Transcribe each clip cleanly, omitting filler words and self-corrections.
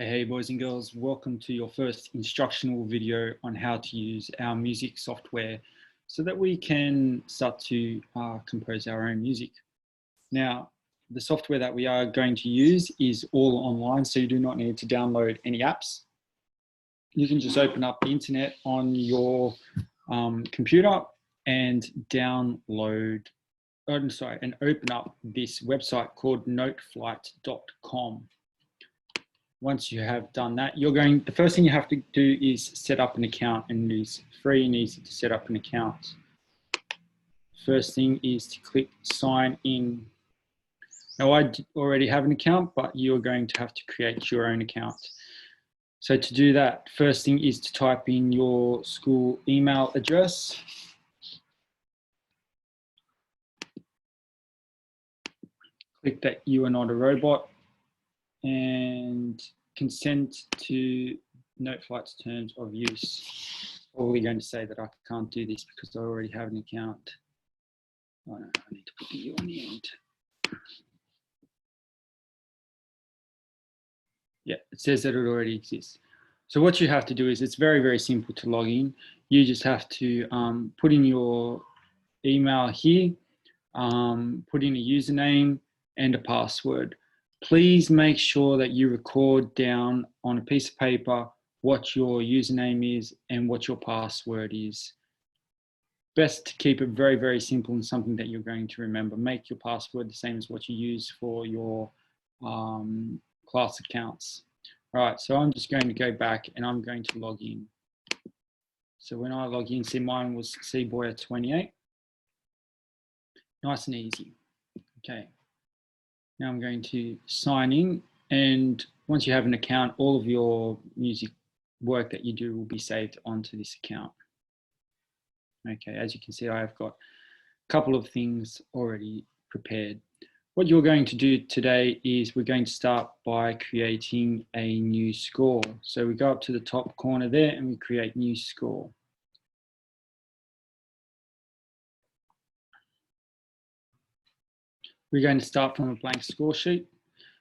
Hey boys and girls, welcome to your first instructional video on how to use our music software so that we can start to compose our own music. Now, the software that we are going to use is all online, so you do not need to download any apps. You can just open up the internet on your computer and download, and open up this website called noteflight.com. Once you have done that, the first thing you have to do is set up an account, and it is free and easy to set up an account. First thing is to click sign in. Now I already have an account, but you're going to have to create your own account. So to do that, first thing is to type in your school email address. Click that you are not a robot and consent to noteflight's terms of use. Or we're going to say that I can't do this because I already have an account. Oh no, I need to put the U on the end. Yeah, it says that it already exists. So what you have to do is, it's very, very simple to log in. You just have to put in your email here, put in a username and a password. Please make sure that you record down on a piece of paper what your username is and what your password is. Best to keep it very, very simple and something that you're going to remember. Make your password the same as what you use for your class accounts. All right, so I'm just going to go back and I'm going to log in. So when I log in, see, mine was cboyer28. Nice and easy. Okay. Now I'm going to sign in, and once you have an account, all of your music work that you do will be saved onto this account. Okay, as you can see, I've got a couple of things already prepared. What you're going to do today is we're going to start by creating a new score. So we go up to the top corner there and we create new score. We're going to start from a blank score sheet.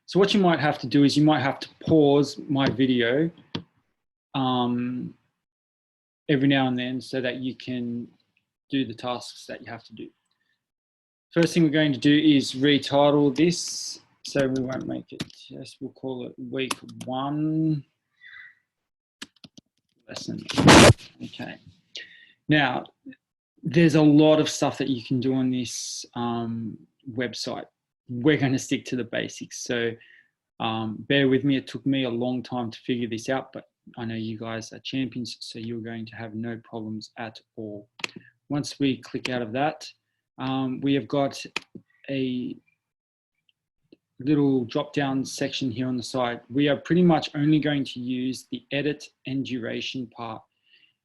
So what you might have to do is you might have to pause my video every now and then so that you can do the tasks that you have to do. First thing we're going to do is retitle this. So we won't make it test, we'll call it week 1 lesson. Okay. Now, there's a lot of stuff that you can do on this website. We're going to stick to the basics. So bear with me. It took me a long time to figure this out, but I know you guys are champions, so you're going to have no problems at all. Once we click out of that, we have got a little drop-down section here on the side. We are pretty much only going to use the edit and duration part.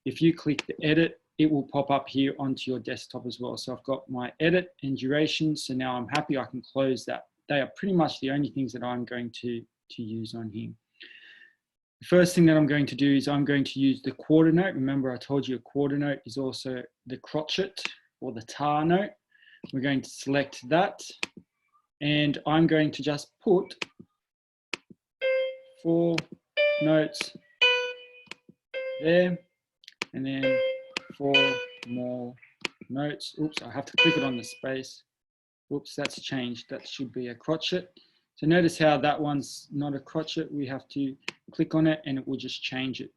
If you click the edit, it will pop up here onto your desktop as well. So I've got my edit and duration. So now I'm happy I can close that. They are pretty much the only things that I'm going to use on here. The first thing that I'm going to do is I'm going to use the quarter note. Remember, I told you a quarter note is also the crotchet or the tar note. We're going to select that, and I'm going to just put 4 notes there, and then 4 more notes. Oops, I have to click it on the space. Oops, that's changed. That should be a crotchet. So notice how that one's not a crotchet. We have to click on it and it will just change it.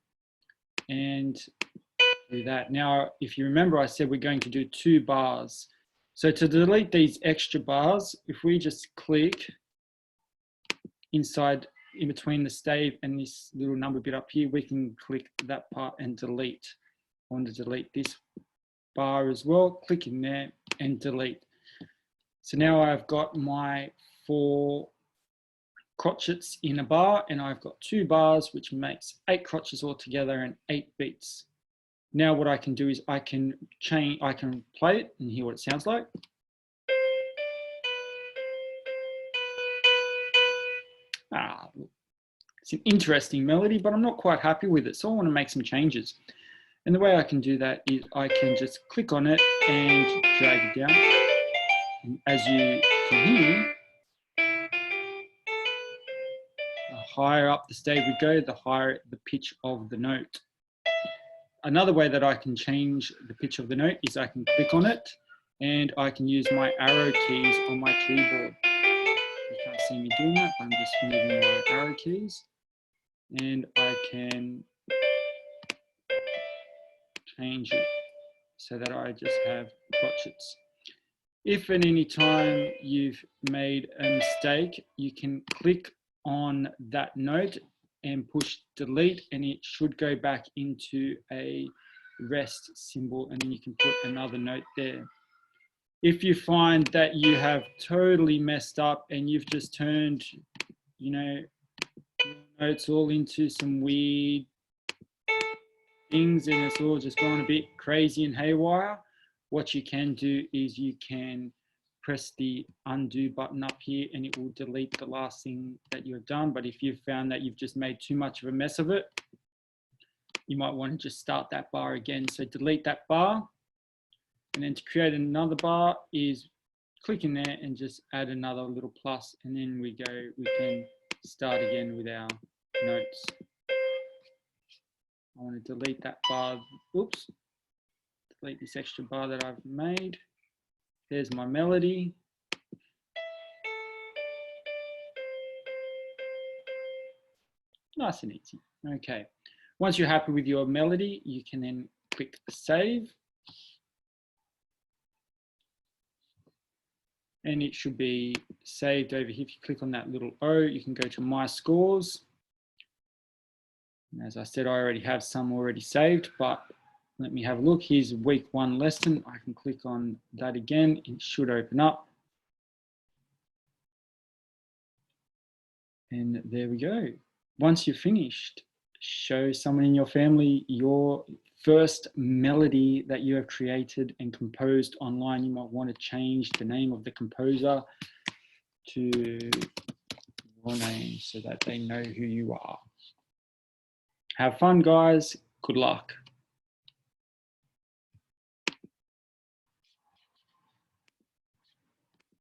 And do that. Now, if you remember, I said we're going to do 2 bars. So to delete these extra bars, if we just click inside, in between the stave and this little number bit up here, we can click that part and delete. I want to delete this bar as well. Click in there and delete. So now I've got my 4 crotchets in a bar, and I've got 2 bars, which makes 8 crotchets altogether and 8 beats. Now what I can do is I can play it and hear what it sounds like. It's an interesting melody, but I'm not quite happy with it, so I want to make some changes. And the way I can do that is I can just click on it and drag it down. And as you can hear, The higher up the stave we go, the higher the pitch of the note. Another way that I can change the pitch of the note is I can click on it and I can use my arrow keys on my keyboard. You can't see me doing that, but I'm just moving my arrow keys and I can change it so that I just have crotchets. If at any time you've made a mistake, you can click on that note and push delete and it should go back into a rest symbol and then you can put another note there. If you find that you have totally messed up and you've just turned, you know, notes all into some weird things and it's all just gone a bit crazy and haywire, what you can do is you can press the undo button up here and it will delete the last thing that you've done. But if you've found that you've just made too much of a mess of it, you might want to just start that bar again. So delete that bar. And then to create another bar is click in there and just add another little plus. And then we can start again with our notes. I want to delete that bar. Oops. Delete this extra bar that I've made. There's my melody. Nice and easy. Okay. Once you're happy with your melody, you can then click save. And it should be saved over here. If you click on that little O, you can go to My Scores. And as I said, I already have some already saved, but let me have a look. Here's week 1 lesson. I can click on that again. It should open up. And there we go. Once you're finished, show someone in your family your first melody that you have created and composed online. You might want to change the name of the composer to your name so that they know who you are. Have fun, guys. Good luck.